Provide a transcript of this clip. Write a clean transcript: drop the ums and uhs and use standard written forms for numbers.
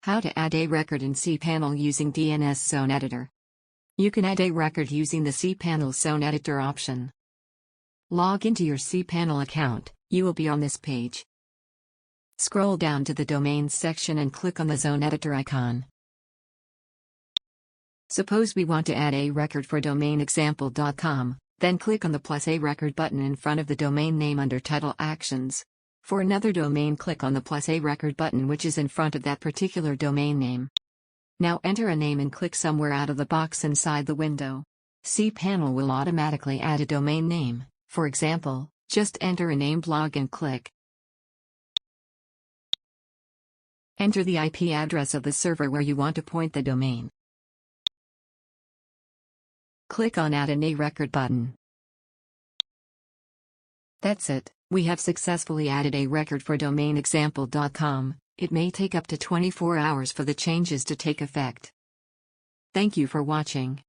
How to add a record in cPanel using DNS Zone Editor. You can add a record using the cPanel Zone Editor option. Log into your cPanel account, you will be on this page. Scroll down to the Domains section and click on the Zone Editor icon. Suppose we want to add a record for domain example.com, then click on the +a record button in front of the domain name under Title Actions. For another domain, click on the +a record button which is in front of that particular domain name. Now enter a name and click somewhere out of the box inside the window. cPanel will automatically add a domain name. For example, just enter a name blog and click. Enter the IP address of the server where you want to point the domain. Click on Add a Record button. That's it, we have successfully added a record for domain example.com. It may take up to 24 hours for the changes to take effect. Thank you for watching.